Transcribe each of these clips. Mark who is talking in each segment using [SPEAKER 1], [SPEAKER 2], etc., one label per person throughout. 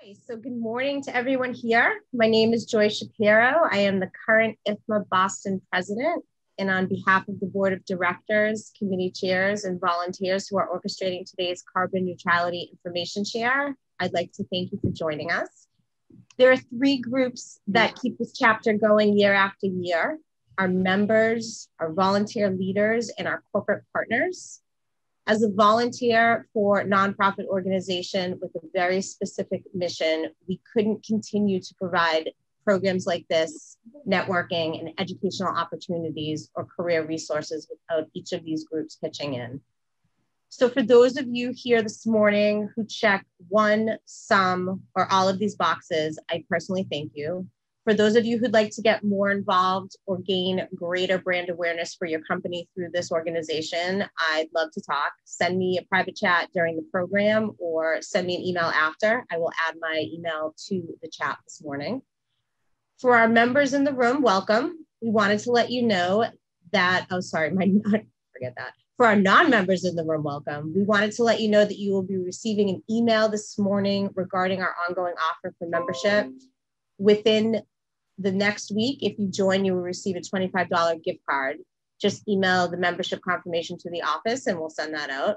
[SPEAKER 1] Hi, so good morning to everyone here. My name is Joy Shapiro. I am the current IFMA Boston president, and on behalf of the board of directors, committee chairs, and volunteers who are orchestrating today's carbon neutrality information share, I'd like to thank you for joining us. There are three groups that keep this chapter going year after year: our members, our volunteer leaders, and our corporate partners. As a volunteer for a nonprofit organization with a very specific mission, we couldn't continue to provide programs like this, networking and educational opportunities or career resources without each of these groups pitching in. So for those of you here this morning who check one, some, or all of these boxes, I personally thank you. For those of you who'd like to get more involved or gain greater brand awareness for your company through this organization, I'd love to talk. Send me a private chat during the program or send me an email after. I will add my email to the chat this morning. For our members in the room, welcome. We wanted to let you know that, forget that. For our non-members in the room, welcome. We wanted to let you know that you will be receiving an email this morning regarding our ongoing offer for membership. Within the next week, if you join, you will receive a $25 gift card. Just email the membership confirmation to the office and we'll send that out.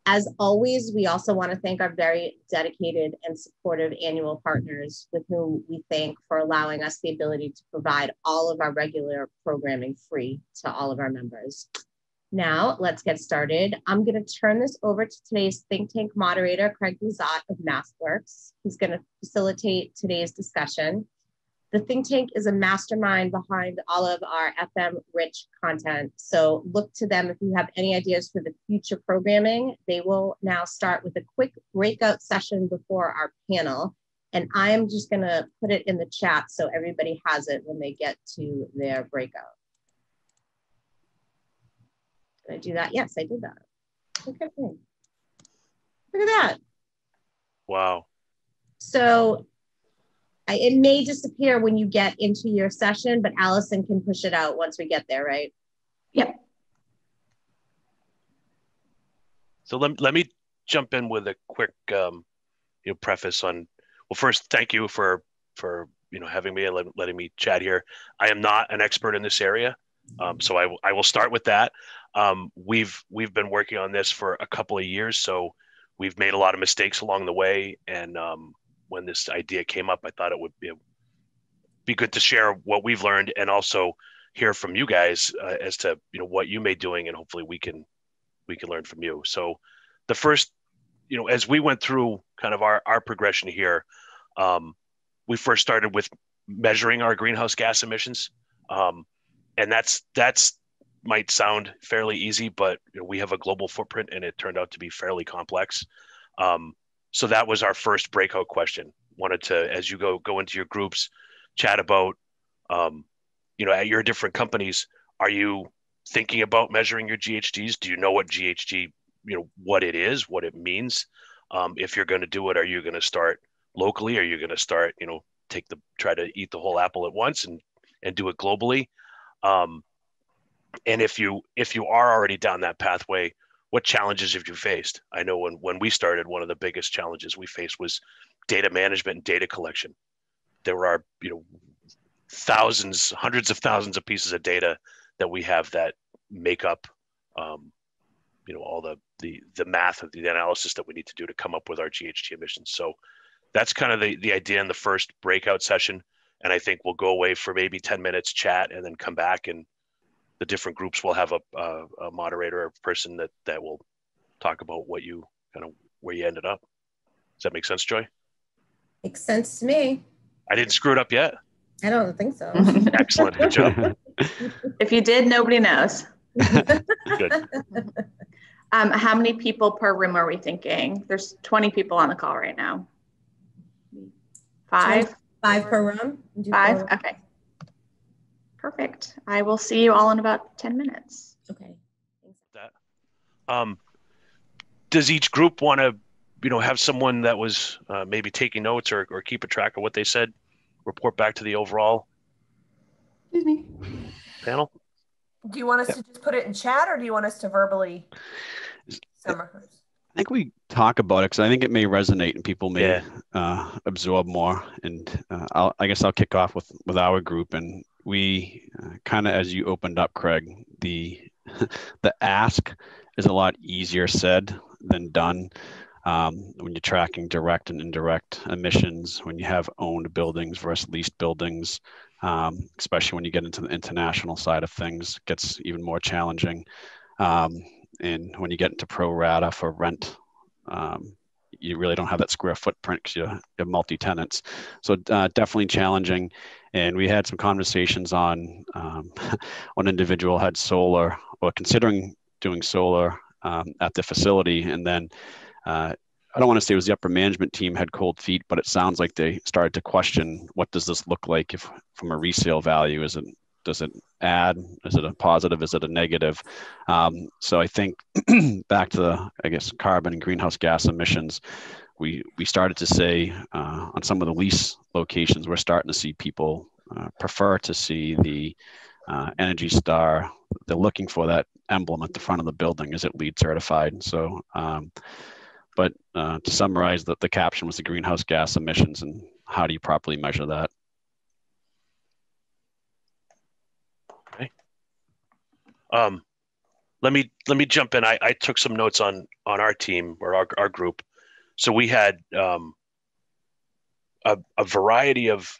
[SPEAKER 1] As always, we also want to thank our very dedicated and supportive annual partners with whom we thank for allowing us the ability to provide all of our regular programming free to all of our members. Now, let's get started. I'm going to turn this over to today's think tank moderator, Craig Lazat of MassWorks. He's going to facilitate today's discussion. The think tank is a mastermind behind all of our FM-rich content. So look to them if you have any ideas for the future programming. They will now start with a quick breakout session before our panel. And I am just going to put it in the chat so everybody has it when they get to their breakout. Did I do that? Yes, I did that. Look at me. Look at that.
[SPEAKER 2] Wow.
[SPEAKER 1] So it may disappear when you get into your session, but Allison can push it out once we get there, right?
[SPEAKER 3] Yep.
[SPEAKER 2] So let me jump in with a quick preface on. Well, first, thank you for having me and letting me chat here. I am not an expert in this area, so I will start with that. We've been working on this for a couple of years, so we've made a lot of mistakes along the way. And when this idea came up, I thought it would be good to share what we've learned and also hear from you guys as to what you may be doing, and hopefully we can learn from you. So the first, as we went through kind of our progression here, we first started with measuring our greenhouse gas emissions, and that's might sound fairly easy, but we have a global footprint and it turned out to be fairly complex. So that was our first breakout question. Wanted to, as you go into your groups, chat about, at your different companies, are you thinking about measuring your GHGs? Do you know what GHG, what it is, what it means? If you're going to do it, are you going to start locally? Are you going to start, try to eat the whole apple at once and do it globally? And if you are already down that pathway, what challenges have you faced? I know when we started, one of the biggest challenges we faced was data management and data collection. There are, thousands, hundreds of thousands of pieces of data that we have that make up, all the math of the analysis that we need to do to come up with our GHG emissions. So that's kind of the idea in the first breakout session. And I think we'll go away for maybe 10 minutes chat and then come back, and the different groups will have a moderator or person that will talk about where you ended up. Does that make sense, Joy?
[SPEAKER 1] Makes sense to me.
[SPEAKER 2] I didn't screw it up yet.
[SPEAKER 1] I don't think so.
[SPEAKER 2] Excellent. Good job.
[SPEAKER 3] If you did, nobody knows.
[SPEAKER 2] Good.
[SPEAKER 3] How many people per room are we thinking? There's 20 people on the call right now. 5?
[SPEAKER 1] 5 per room?
[SPEAKER 3] 5? Okay. Perfect. I will see you all in about 10 minutes.
[SPEAKER 1] Okay.
[SPEAKER 2] Does each group want to, have someone that was maybe taking notes or keep a track of what they said, report back to the overall panel?
[SPEAKER 4] Do you want us to just put it in chat, or do you want us to verbally summarize?
[SPEAKER 5] I think we
[SPEAKER 4] talk about it because I think it may resonate and people may absorb more. And I guess I'll kick off with our group. And we kind of, as you opened up, Craig, the ask is a lot easier said than done. When you're tracking direct and indirect emissions, when you have owned buildings versus leased buildings, especially when you get into the international side of things, it gets even more challenging. And when you get into pro rata for rent, you really don't have that square footprint because you have multi-tenants. So definitely challenging. And we had some conversations on one individual had solar or considering doing solar at the facility. And then I don't want to say it was the upper management team had cold feet, but it sounds like they started to question, what does this look like if from a resale value? Does it add? Is it a positive? Is it a negative? So I think back to the, carbon and greenhouse gas emissions, we started to say on some of the lease locations, we're starting to see people prefer to see the Energy Star. They're looking for that emblem at the front of the building. Is it LEED certified? So, but to summarize, the caption was the greenhouse gas emissions and how do you properly measure that?
[SPEAKER 2] Let me jump in. I took some notes on our team or our group. So we had a variety of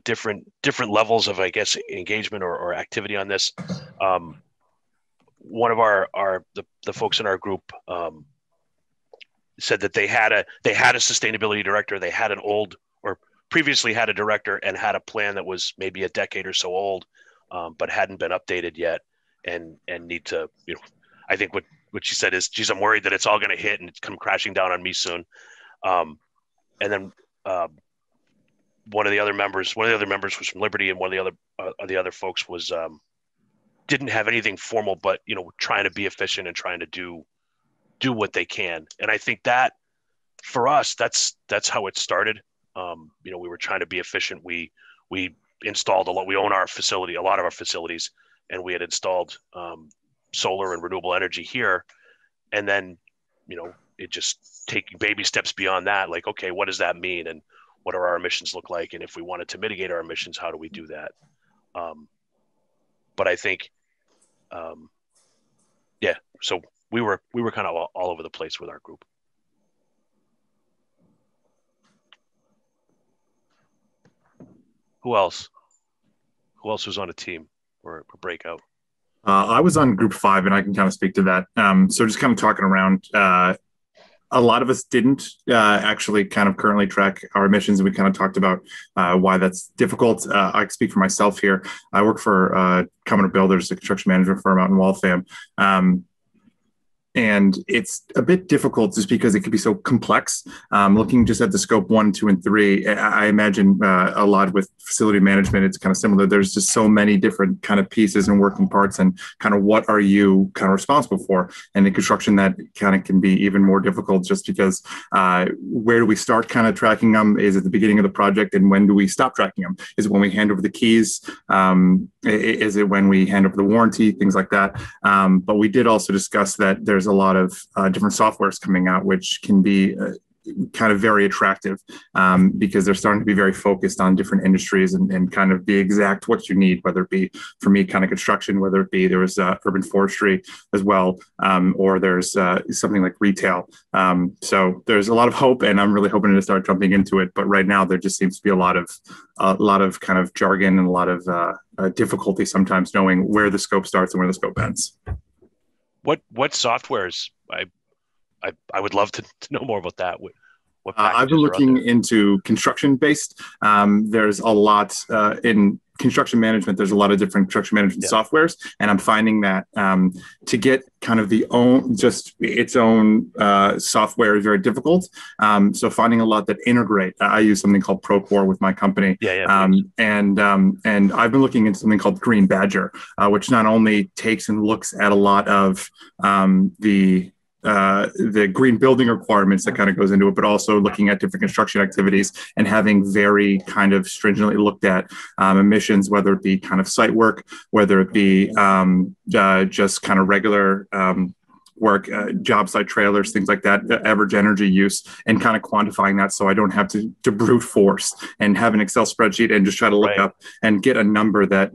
[SPEAKER 2] different levels of engagement or activity on this. One of the folks in our group said that they had a sustainability director. They had previously had a director and had a plan that was maybe a decade or so old, but hadn't been updated yet. And need to, I think what she said is, geez, I'm worried that it's all going to hit and come crashing down on me soon. And then one of the other members was from Liberty, and one of the other folks was didn't have anything formal, but trying to be efficient and trying to do what they can. And I think that for us, that's how it started. We were trying to be efficient. We installed a lot. We own a lot of our facilities. And we had installed solar and renewable energy here. And then, it just taking baby steps beyond that, like, okay, what does that mean? And what do our emissions look like? And if we wanted to mitigate our emissions, how do we do that? But I think, so we were kind of all over the place with our group. Who else was on a team? Or breakout?
[SPEAKER 5] I was on group 5, and I can kind of speak to that. So just kind of talking around, a lot of us didn't actually kind of currently track our emissions, and we kind of talked about why that's difficult. I can speak for myself here. I work for Commonwealth Builders, a construction management firm out in Waltham. And it's a bit difficult just because it can be so complex. Looking just at the scope 1, 2, and 3, I imagine a lot with facility management, it's kind of similar. There's just so many different kind of pieces and working parts, and kind of what are you kind of responsible for? And in construction, that kind of can be even more difficult just because where do we start kind of tracking them? Is it the beginning of the project? And when do we stop tracking them? Is it when we hand over the keys? Is it when we hand over the warranty? Things like that. But we did also discuss that there's a lot of different softwares coming out, which can be kind of very attractive because they're starting to be very focused on different industries and kind of be exact what you need, whether it be, for me, kind of construction, whether it be there was urban forestry as well, or there's something like retail. So there's a lot of hope, and I'm really hoping to start jumping into it. But right now, there just seems to be a lot of kind of jargon and a lot of difficulty sometimes knowing where the scope starts and where the scope ends.
[SPEAKER 2] What softwares? I would love to know more about that. What
[SPEAKER 5] I've been looking into construction-based. There's a lot in construction management. There's a lot of different construction management softwares, and I'm finding that to get kind of its own software is very difficult. So finding a lot that integrate. I use something called Procore with my company, and I've been looking into something called Green Badger, which not only takes and looks at a lot of the green building requirements that kind of goes into it, but also looking at different construction activities and having very kind of stringently looked at emissions, whether it be kind of site work, whether it be just kind of regular work, job site trailers, things like that, average energy use, and kind of quantifying that so I don't have to brute force and have an Excel spreadsheet and just try to look up and get a number that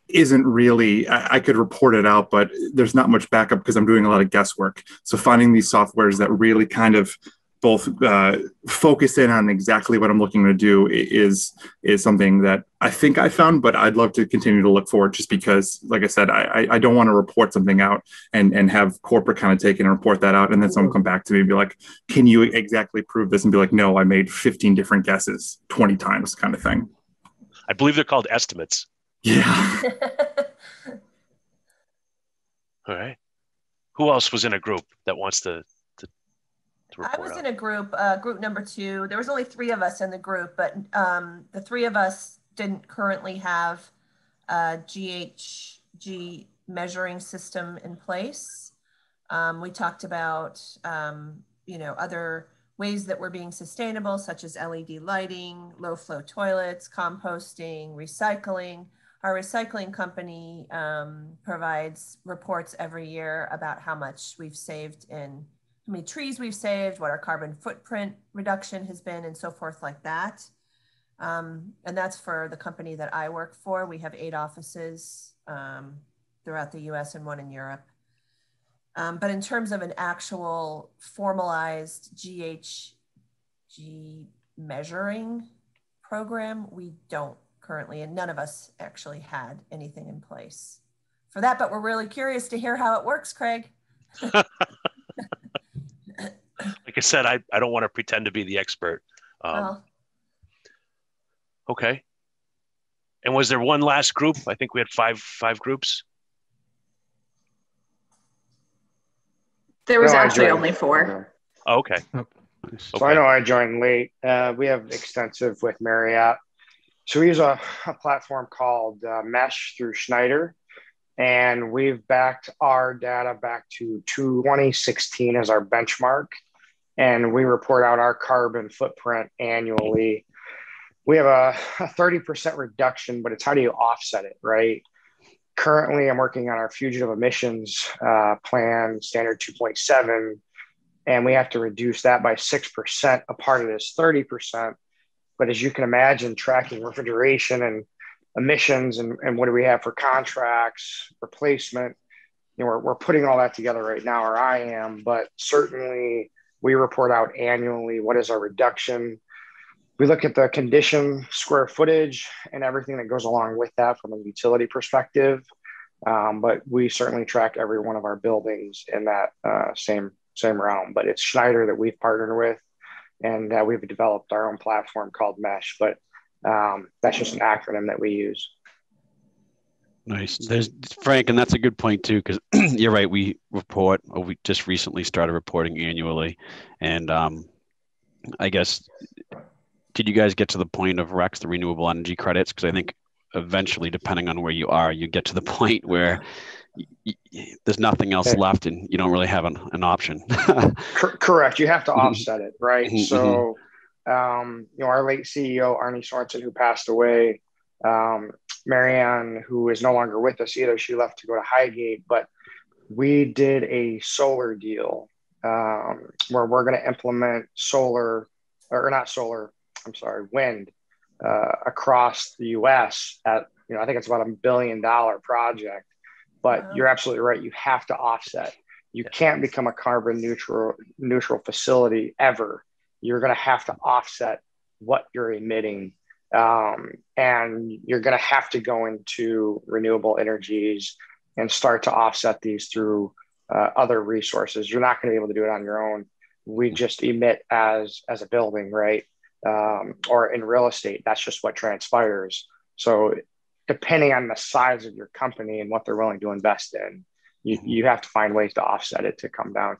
[SPEAKER 5] isn't really, I could report it out, but there's not much backup because I'm doing a lot of guesswork. So finding these softwares that really kind of both focus in on exactly what I'm looking to do is something that I think I found, but I'd love to continue to look for it just because, like I said, I don't want to report something out and have corporate kind of take it and report that out. And then someone come back to me and be like, can you exactly prove this? And be like, no, I made 15 different guesses 20 times kind of thing.
[SPEAKER 2] I believe they're called estimates.
[SPEAKER 5] Yeah.
[SPEAKER 2] All right. Who else was in a group that wants to
[SPEAKER 6] I was in a group number 2. There was only 3 of us in the group, but the 3 of us didn't currently have a GHG measuring system in place. We talked about, other ways that we're being sustainable, such as LED lighting, low flow toilets, composting, recycling. Our recycling company provides reports every year about how much we've saved in how many trees we've saved, what our carbon footprint reduction has been, and so forth like that. And that's for the company that I work for. We have 8 offices throughout the US and 1 in Europe. But in terms of an actual formalized GHG measuring program, we don't currently, and none of us actually had anything in place for that, but we're really curious to hear how it works, Craig.
[SPEAKER 2] Like I said, I don't want to pretend to be the expert. Okay. And was there one last group? I think we had five groups.
[SPEAKER 3] There was actually only 4.
[SPEAKER 2] Oh, okay.
[SPEAKER 7] So I know I joined late. We have extensive with Marriott. So we use a platform called Mesh through Schneider. And we've backed our data back to 2016 as our benchmark. And we report out our carbon footprint annually. We have a 30% reduction, but it's how do you offset it, right? Currently, I'm working on our fugitive emissions plan, standard 2.7, and we have to reduce that by 6%. A part of this 30%. But as you can imagine, tracking refrigeration and emissions and what do we have for contracts, replacement, we're putting all that together right now, or I am, but certainly we report out annually what is our reduction. We look at the condition, square footage, and everything that goes along with that from a utility perspective. But we certainly track every one of our buildings in that same realm. But it's Schneider that we've partnered with, and we've developed our own platform called Mesh. But that's just an acronym that we use.
[SPEAKER 4] Nice. There's Frank, and that's a good point too, because you're right. We just recently started reporting annually, and I guess, did you guys get to the point of RECs, the renewable energy credits? Because I think eventually, depending on where you are, you get to the point where there's nothing else left, and you don't really have an option.
[SPEAKER 7] Correct. You have to offset it, right? Mm-hmm. So, our late CEO Arnie Sorensen, who passed away. Marianne, who is no longer with us either, she left to go to Highgate, but we did a solar deal where we're going to implement wind across the US at, I think it's about $1 billion project, but You're absolutely right. You have to offset. You can't become a carbon neutral facility ever. You're going to have to offset what you're emitting. And you're going to have to go into renewable energies and start to offset these through other resources. You're not going to be able to do it on your own. We just emit as a building, right? Or in real estate, that's just what transpires. So depending on the size of your company and what they're willing to invest in, you have to find ways to offset it to come down.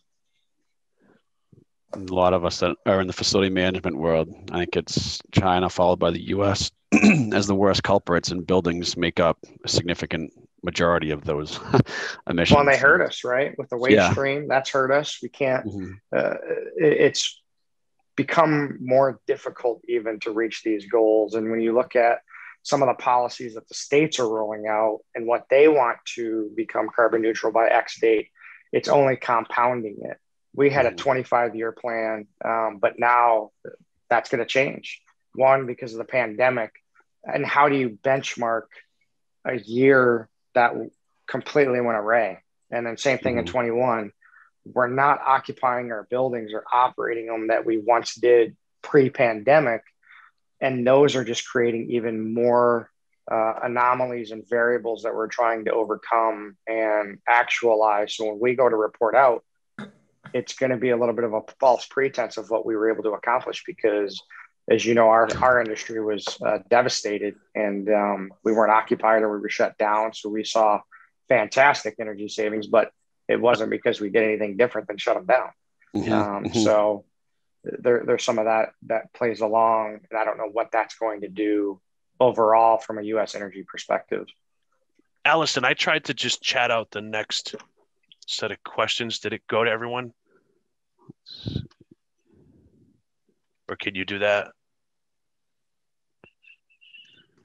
[SPEAKER 4] A lot of us that are in the facility management world, I think it's China followed by the US as the worst culprits, and buildings make up a significant majority of those emissions.
[SPEAKER 7] Well, and they hurt us, right? With the waste stream, that's hurt us. We can't, it's become more difficult even to reach these goals. And when you look at some of the policies that the states are rolling out and what they want to become carbon neutral by X date, it's only compounding it. We had a 25-year plan, but now that's going to change. One, because of the pandemic. And how do you benchmark a year that completely went away? And then same thing in 21. We're not occupying our buildings or operating them that we once did pre-pandemic. And those are just creating even more anomalies and variables that we're trying to overcome and actualize. So when we go to report out, it's going to be a little bit of a false pretense of what we were able to accomplish, because as you know, our industry was devastated, and we weren't occupied or we were shut down. So we saw fantastic energy savings, but it wasn't because we did anything different than shut them down. So there's some of that plays along, and I don't know what that's going to do overall from a U.S. energy perspective.
[SPEAKER 2] Allison, I tried to just chat out the next set of questions. Did it go to everyone? Or can you do that?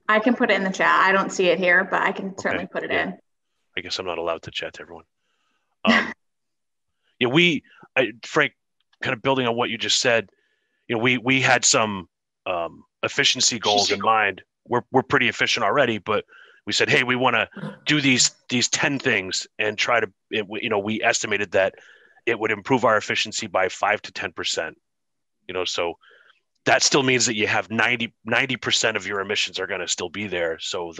[SPEAKER 3] I can put it in the chat. I don't see it here, but I can certainly put it in.
[SPEAKER 2] I guess I'm not allowed to chat to everyone. Frank, kind of building on what you just said, we had some efficiency goals in mind. We're pretty efficient already, but we said, hey, we want to do these 10 things and try to, we estimated that it would improve our efficiency by 5 to 10%. So that still means that you have 90% of your emissions are going to still be there. So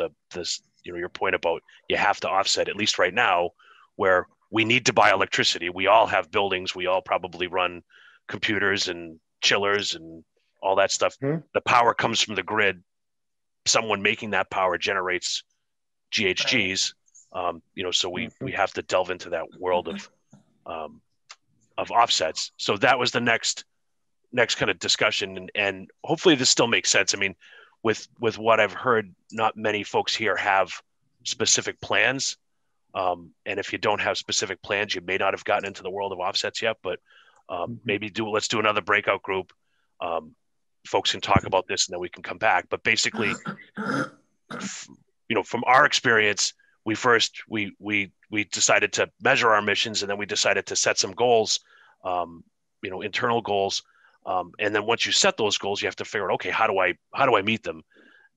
[SPEAKER 2] your point about you have to offset, at least right now, where we need to buy electricity. We all have buildings. We all probably run computers and chillers and all that stuff. The power comes from the grid. Someone making that power generates GHGs. So we have to delve into that world of offsets. So that was the next kind of discussion, and hopefully this still makes sense. I mean, with what I've heard, not many folks here have specific plans. And if you don't have specific plans, you may not have gotten into the world of offsets yet, but let's do another breakout group. Folks can talk about this and then we can come back. But basically, from our experience, we decided to measure our emissions, and then we decided to set some goals, internal goals. And then once you set those goals, you have to figure out, okay, how do I meet them?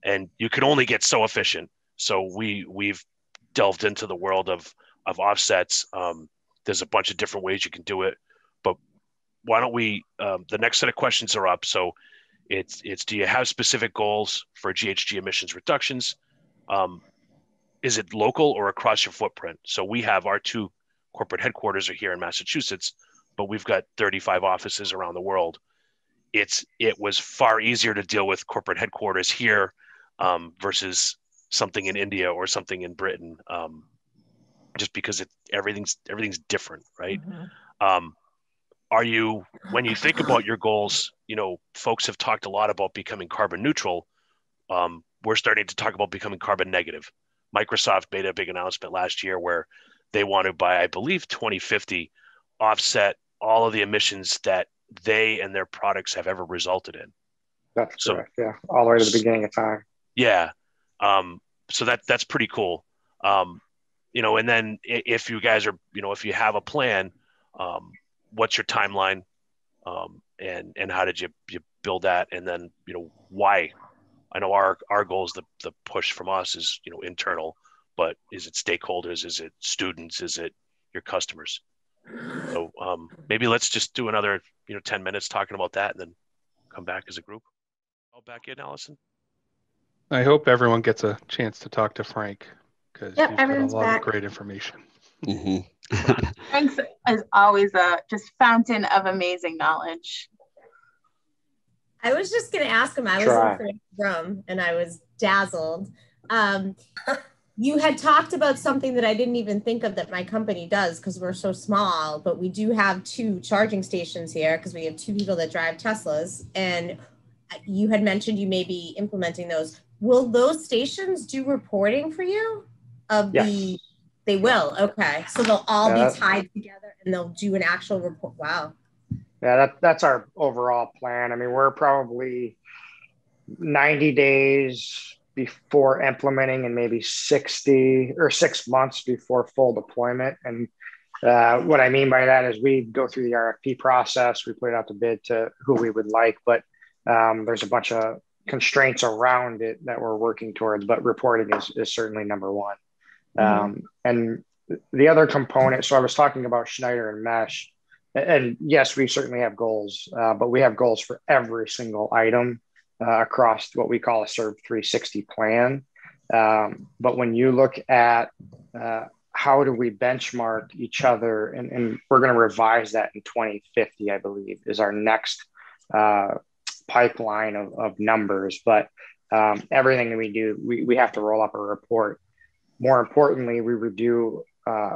[SPEAKER 2] And you can only get so efficient. So we've delved into the world of offsets. There's a bunch of different ways you can do it, but why don't we, the next set of questions are up. So it's do you have specific goals for GHG emissions reductions? Is it local or across your footprint? So we have our 2 corporate headquarters are here in Massachusetts, but we've got 35 offices around the world. It was far easier to deal with corporate headquarters here versus something in India or something in Britain, just because everything's different, right? When you think about your goals, folks have talked a lot about becoming carbon neutral. We're starting to talk about becoming carbon negative. Microsoft made a big announcement last year where they want to, by I believe 2050, offset all of the emissions that they and their products have ever resulted in.
[SPEAKER 7] That's correct. Yeah, all the way to the beginning of time.
[SPEAKER 2] Yeah. So that's pretty cool. And then if you guys are, if you have a plan, what's your timeline, and how did you build that? And then, why? I know our goal is the push from us is, internal, but is it stakeholders? Is it students? Is it your customers? So maybe let's just do another, 10 minutes talking about that and then come back as a group. I'll back in, Allison.
[SPEAKER 8] I hope everyone gets a chance to talk to Frank, because he's got a lot
[SPEAKER 3] back.
[SPEAKER 8] of great information.
[SPEAKER 3] Frank's is always a just fountain of amazing knowledge.
[SPEAKER 1] I was just going to ask him. I was in Frank's room and I was dazzled. You had talked about something that I didn't even think of that my company does because we're so small, but we do have 2 charging stations here because we have 2 people that drive Teslas. And you had mentioned you may be implementing those. Will those stations do reporting for you?
[SPEAKER 7] Yes.
[SPEAKER 1] They will. Okay. So they'll all be tied together and they'll do an actual report. Wow.
[SPEAKER 7] Yeah, that's our overall plan. I mean, we're probably 90 days before implementing and maybe 60 or 6 months before full deployment. And What I mean by that is we go through the RFP process, we put it out to bid to who we would like, but there's a bunch of constraints around it that we're working towards, but reporting is certainly number one. And the other component, so I was talking about Schneider and Mesh, and yes, we certainly have goals, but we have goals for every single item across what we call a Serve 360 plan. But when you look at how do we benchmark each other, and we're going to revise that in 2050, I believe, is our next pipeline of numbers. But everything that we do, we have to roll up a report. More importantly, we do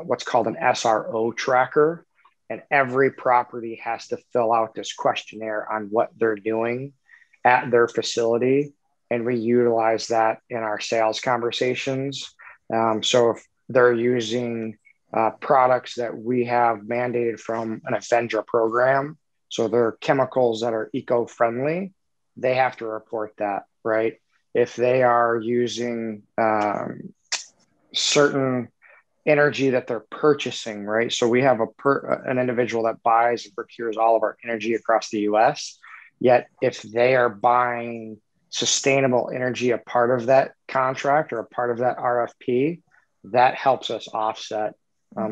[SPEAKER 7] what's called an SRO tracker, and every property has to fill out this questionnaire on what they're doing at their facility. And we utilize that in our sales conversations. So if they're using products that we have mandated from an Avendra program, so they're chemicals that are eco-friendly, they have to report that, right? If they are using certain energy that they're purchasing, right? So we have an individual that buys and procures all of our energy across the US. Yet if they are buying sustainable energy, a part of that contract or a part of that RFP, that helps us offset.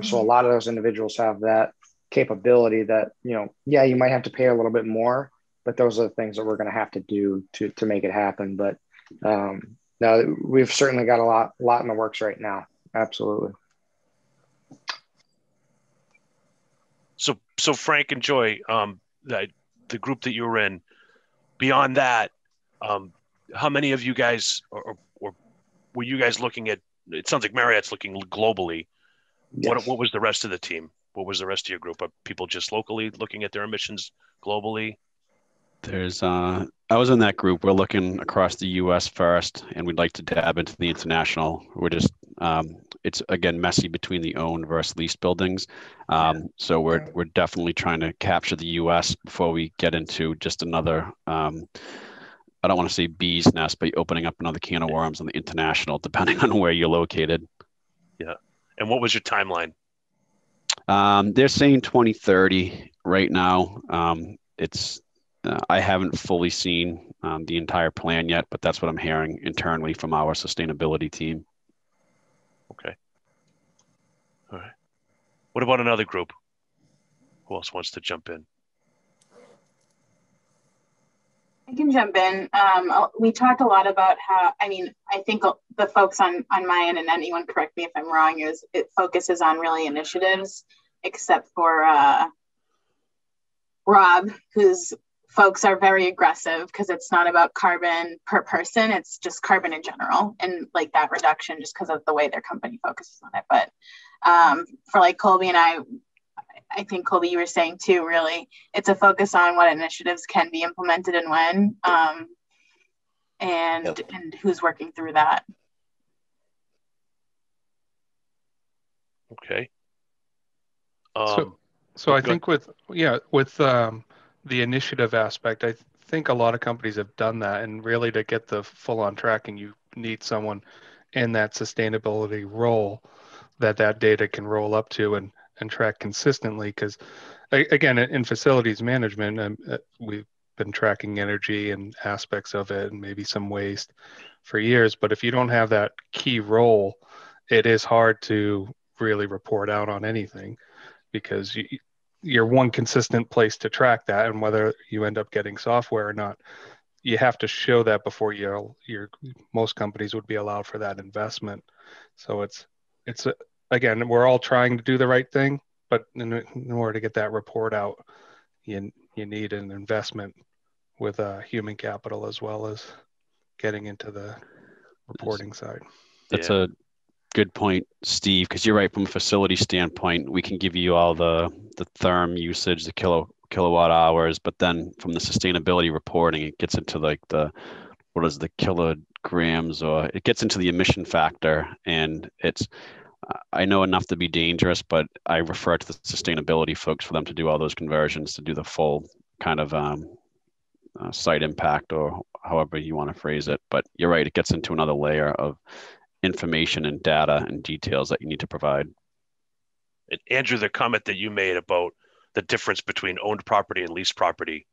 [SPEAKER 7] So a lot of those individuals have that capability that, yeah, you might have to pay a little bit more, but those are the things that we're going to have to do to make it happen. But no, we've certainly got a lot in the works right now. Absolutely.
[SPEAKER 2] So Frank and Joy, the group that you were in, beyond that, how many of you guys, or were you guys looking at? It sounds like Marriott's looking globally. Yes. What was the rest of the team? What was the rest of your group? Are people just locally looking at their emissions globally?
[SPEAKER 4] I was in that group. We're looking across the U.S. first, and we'd like to dab into the international. We're just, it's again messy between the owned versus leased buildings. So we're definitely trying to capture the U.S. before we get into just another. I don't want to say bee's nest, but opening up another can of worms on the international, depending on where you're located.
[SPEAKER 2] Yeah. And what was your timeline?
[SPEAKER 4] They're saying 2030 right now. I haven't fully seen the entire plan yet, but that's what I'm hearing internally from our sustainability team.
[SPEAKER 2] Okay. All right. What about another group? Who else wants to jump in?
[SPEAKER 3] I can jump in. We talked a lot about how, I think the folks on my end, and anyone correct me if I'm wrong, it focuses on really initiatives, except for Rob, whose folks are very aggressive because it's not about carbon per person, it's just carbon in general, and like that reduction just because of the way their company focuses on it. But for like Colby and I think Colby, you were saying too, really, it's a focus on what initiatives can be implemented and when, and who's working through that.
[SPEAKER 2] Okay.
[SPEAKER 8] So I think with the initiative aspect, I think a lot of companies have done that, and really to get the full on tracking, you need someone in that sustainability role that data can roll up to and track consistently. Because again, in facilities management, we've been tracking energy and aspects of it and maybe some waste for years. But if you don't have that key role, it is hard to really report out on anything, because you're one consistent place to track that. And whether you end up getting software or not, you have to show that before most companies would be allowed for that investment. So it's again, we're all trying to do the right thing, but in order to get that report out, you need an investment with human capital as well as getting into the reporting side.
[SPEAKER 4] That's a good point, Steve, because you're right. From a facility standpoint, we can give you all the therm usage, the kilowatt hours, but then from the sustainability reporting, it gets into like the kilograms, or it gets into the emission factor, and I know enough to be dangerous, but I refer to the sustainability folks for them to do all those conversions, to do the full kind of site impact, or however you want to phrase it. But you're right, it gets into another layer of information and data and details that you need to provide.
[SPEAKER 2] Andrew, the comment that you made about the difference between owned property and leased property,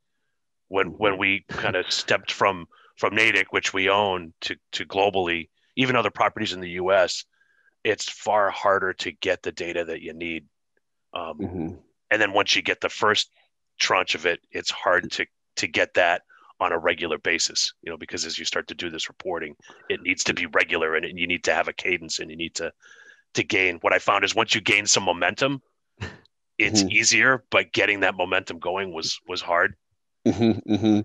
[SPEAKER 2] when we kind of stepped from Natick, which we own, to globally, even other properties in the U.S., it's far harder to get the data that you need. And then once you get the first tranche of it, it's hard to get that on a regular basis, because as you start to do this reporting, it needs to be regular, and you need to have a cadence, and you need to gain. What I found is once you gain some momentum, it's easier, but getting that momentum going was hard.
[SPEAKER 4] No,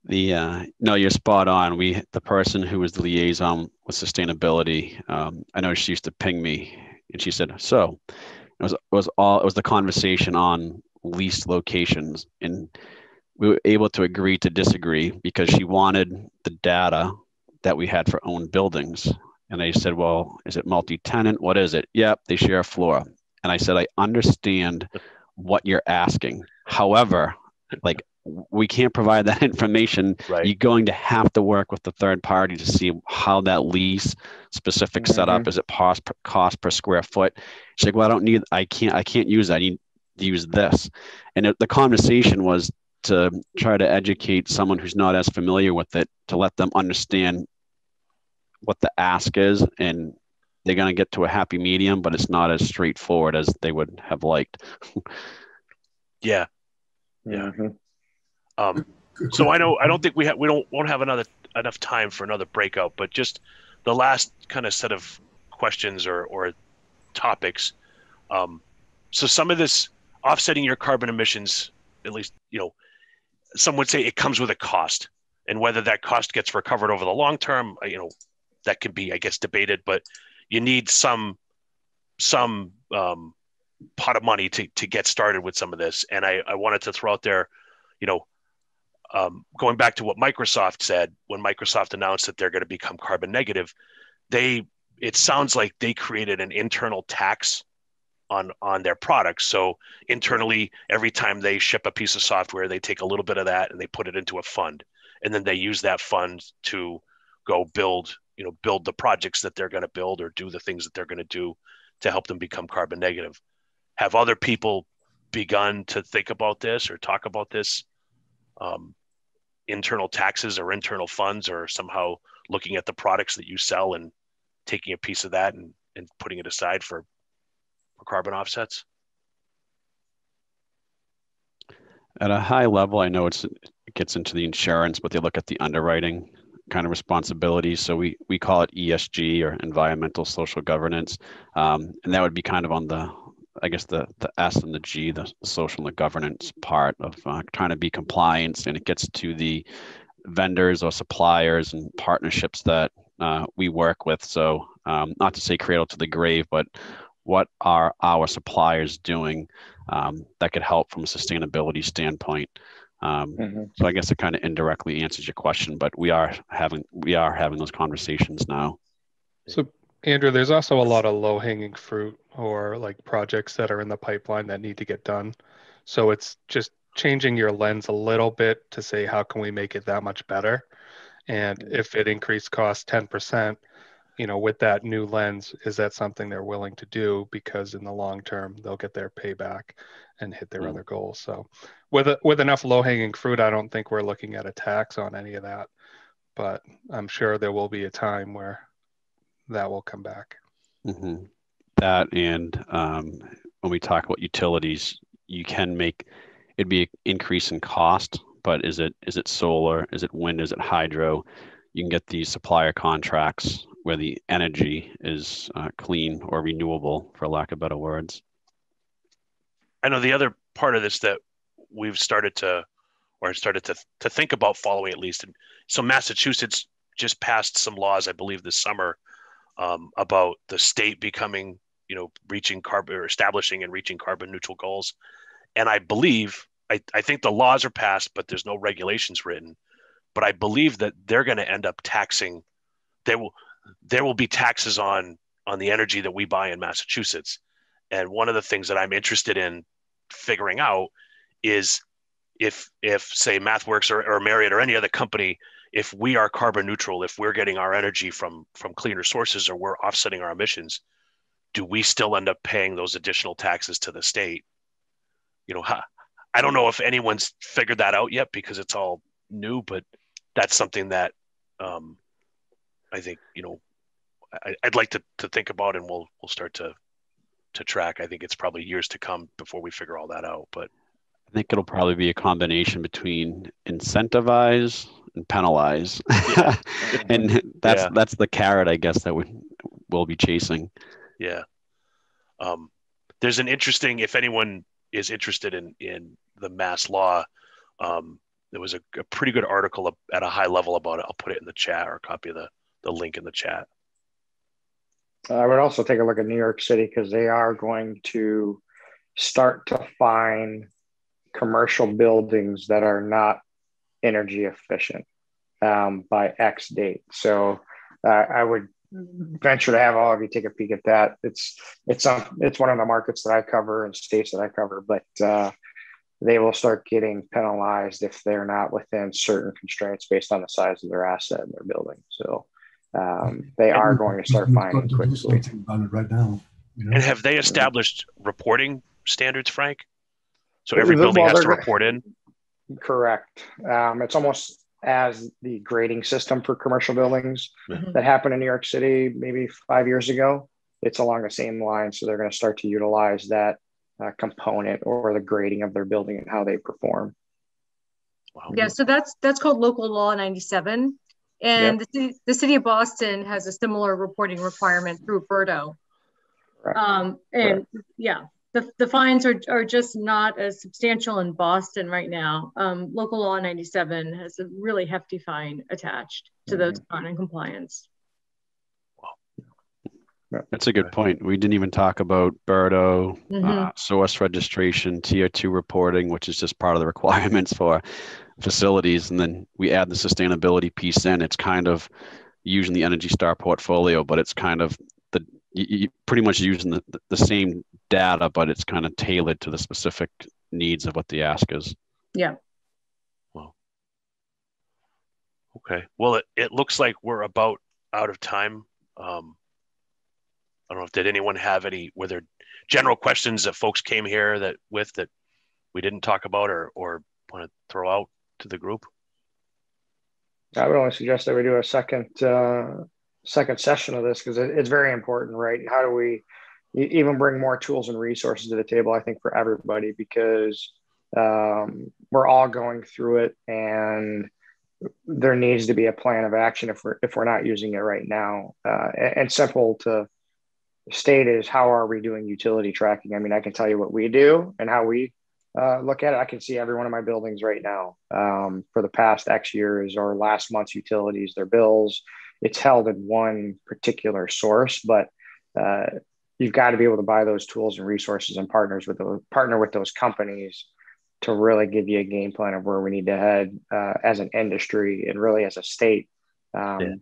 [SPEAKER 4] you're spot on. The person who was the liaison with sustainability, I know she used to ping me, and she said, so it was the conversation on leased locations, and we were able to agree to disagree because she wanted the data that we had for owned buildings. And I said, well, is it multi-tenant? What is it? Yep, they share a floor. And I said, I understand what you're asking. However, we can't provide that information.
[SPEAKER 2] Right.
[SPEAKER 4] You're going to have to work with the third party to see how that lease specific setup, is it cost per square foot? She's like, well, I can't use that. I need to use this. And the conversation was to try to educate someone who's not as familiar with it, to let them understand what the ask is, and they're going to get to a happy medium, but it's not as straightforward as they would have liked.
[SPEAKER 2] Yeah. So I don't think we won't have enough time for another breakout, but just the last kind of set of questions or topics. So some of this offsetting your carbon emissions, at least, some would say it comes with a cost, and whether that cost gets recovered over the long term, that can be, I guess, debated, but you need some pot of money to get started with some of this. And I wanted to throw out there, going back to what Microsoft said, when Microsoft announced that they're going to become carbon negative, it sounds like they created an internal tax on their products. So internally, every time they ship a piece of software, they take a little bit of that and they put it into a fund, and then they use that fund to go build the projects that they're going to build or do the things that they're going to do to help them become carbon negative. Have other people begun to think about this or talk about this, internal taxes or internal funds, or somehow looking at the products that you sell and taking a piece of that and putting it aside for carbon offsets?
[SPEAKER 4] At a high level, I know it gets into the insurance, but they look at the underwriting kind of responsibilities. So we call it ESG, or environmental social governance. And that would be kind of on the S and the G, the social and the governance part of trying to be compliant. And it gets to the vendors or suppliers and partnerships that we work with. So not to say cradle to the grave, but what are our suppliers doing that could help from a sustainability standpoint? So I guess it kind of indirectly answers your question, but we are having those conversations now.
[SPEAKER 8] So Andrew, there's also a lot of low-hanging fruit or like projects that are in the pipeline that need to get done. So it's just changing your lens a little bit to say, how can we make it that much better? And if it increased cost 10%, with that new lens, is that something they're willing to do? Because in the long term, they'll get their payback and hit their other goals. So with enough low-hanging fruit, I don't think we're looking at a tax on any of that, but I'm sure there will be a time where that will come back.
[SPEAKER 4] That, and when we talk about utilities, you can make it'd be an increase in cost, but is it solar? Is it wind? Is it hydro? You can get these supplier contracts where the energy is clean or renewable, for lack of better words.
[SPEAKER 2] I know the other part of this that we've started to think about following, at least. And so Massachusetts just passed some laws, I believe, this summer about the state becoming, reaching carbon, or establishing and reaching carbon neutral goals. And I believe, I think the laws are passed, but there's no regulations written. But I believe that they're going to end up taxing. There will be taxes on the energy that we buy in Massachusetts. And one of the things that I'm interested in figuring out is if say MathWorks or Marriott or any other company, if we are carbon neutral, if we're getting our energy from cleaner sources, or we're offsetting our emissions, do we still end up paying those additional taxes to the state? I don't know if anyone's figured that out yet because it's all new, but that's something that I think, I'd like to think about, and we'll start to track. I think it's probably years to come before we figure all that out, but
[SPEAKER 4] I think it'll probably be a combination between incentivize and penalize. Yeah. And that's the carrot, I guess, that we'll be chasing.
[SPEAKER 2] Yeah. There's an interesting, if anyone is interested in the Mass law, there was a pretty good article at a high level about it. I'll put it in the chat, or a copy of the link in the chat.
[SPEAKER 7] I would also take a look at New York City, because they are going to start to fine commercial buildings that are not energy efficient by X date. So I would venture to have all of you take a peek at that. It's one of the markets that I cover and states that I cover, but they will start getting penalized if they're not within certain constraints based on the size of their asset in their building. So they are going to start finding quickly.
[SPEAKER 5] Right now,
[SPEAKER 2] And have they established reporting standards, Frank? So every building has to report in?
[SPEAKER 7] Correct. It's almost as the grading system for commercial buildings that happened in New York City maybe 5 years ago. It's along the same line. So they're going to start to utilize that component, or the grading of their building and how they perform.
[SPEAKER 9] Wow. Yeah, so that's called Local Law 97. And the city of Boston has a similar reporting requirement through Birdo. The fines are just not as substantial in Boston right now. Local Law 97 has a really hefty fine attached to those non-compliance.
[SPEAKER 4] That's a good point. We didn't even talk about Birdo, source registration, tier 2 reporting, which is just part of the requirements for facilities. And then we add the sustainability piece in. It's kind of using the Energy Star portfolio, but it's kind of you pretty much using the same data, but it's kind of tailored to the specific needs of what the ask is.
[SPEAKER 9] Yeah.
[SPEAKER 2] Well, okay. Well, it looks like we're about out of time. I don't know if did anyone have were there general questions that folks came here that we didn't talk about or want to throw out to the group?
[SPEAKER 7] I would only suggest that we do a second session of this, because it's very important, right? How do we even bring more tools and resources to the table, I think, for everybody, because we're all going through it, and there needs to be a plan of action if we're not using it right now. And simple to state is, how are we doing utility tracking? I mean, I can tell you what we do and how we look at it. I can see every one of my buildings right now for the past X years, or last month's utilities, their bills. It's held in one particular source, but you've got to be able to buy those tools and resources and partner with those companies to really give you a game plan of where we need to head as an industry and really as a state, to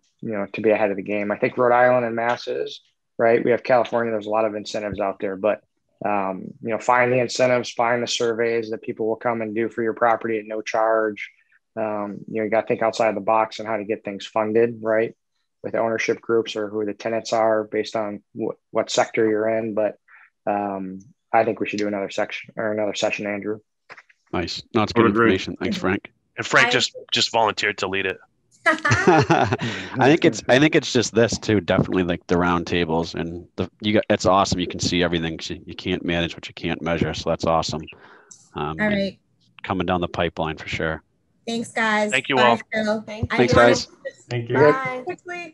[SPEAKER 7] be ahead of the game. I think Rhode Island and Mass is, right? We have California. There's a lot of incentives out there, but find the incentives, find the surveys that people will come and do for your property at no charge. You got to think outside the box on how to get things funded, right? With ownership groups, or who the tenants are based on what sector you're in. But I think we should do another session, Andrew.
[SPEAKER 4] Nice. No, it's good information. Thanks, Frank.
[SPEAKER 2] And Frank just volunteered to lead it.
[SPEAKER 4] I think it's just this too. Definitely like the round tables, and it's awesome. You can see everything. You can't manage what you can't measure, so that's awesome.
[SPEAKER 1] All right,
[SPEAKER 4] coming down the pipeline for sure.
[SPEAKER 1] Thanks, guys.
[SPEAKER 2] Thank you all.
[SPEAKER 4] Thanks, guys.
[SPEAKER 5] Thank you.
[SPEAKER 1] Bye.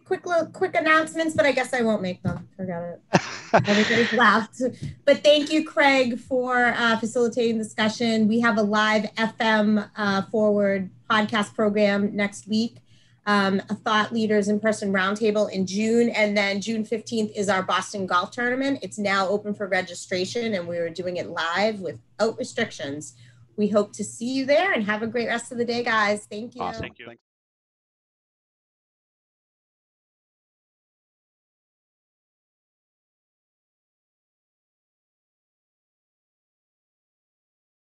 [SPEAKER 1] Quick announcements, but I guess I won't make them. Forget it. Everybody's laughed. But thank you, Craig, for facilitating the discussion. We have a live FM Forward podcast program next week. A Thought Leaders in-person roundtable in June, and then June 15th is our Boston Golf Tournament. It's now open for registration, and we're doing it live without restrictions. We hope to see you there, and have a great rest of the day, guys. Thank you.
[SPEAKER 4] Awesome. Thank you.